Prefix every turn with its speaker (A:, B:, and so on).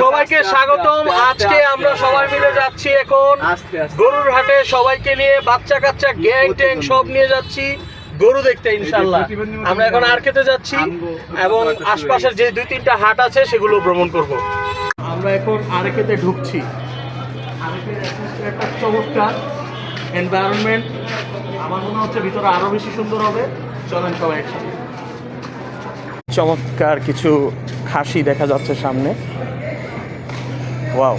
A: সবাইকে স্বাগতম। আজকে আমরা সবাই মিলে যাচ্ছি এখন গরুর হাটে, সবাইকে নিয়ে, বাচ্চা কাচ্চা গ্যাং ট্যাং সব নিয়ে যাচ্ছি গরু দেখতে ইনশাল্লাহ। আমরা এখন আরকেতে যাচ্ছি এবং আশপাশের যে 2-3টা হাট আছে সেগুলো ভ্রমণ করব। আমরা এখন আরকেতে ঢুকছি। আরকের একটা চমৎকার এনভায়রনমেন্ট, আমার মনে হচ্ছে ভিতরে আরো বেশি সুন্দর হবে। চলেন সবাই একসাথে। চমৎকার কিছু খাসি দেখা যাচ্ছে সামনে। ওয়াও,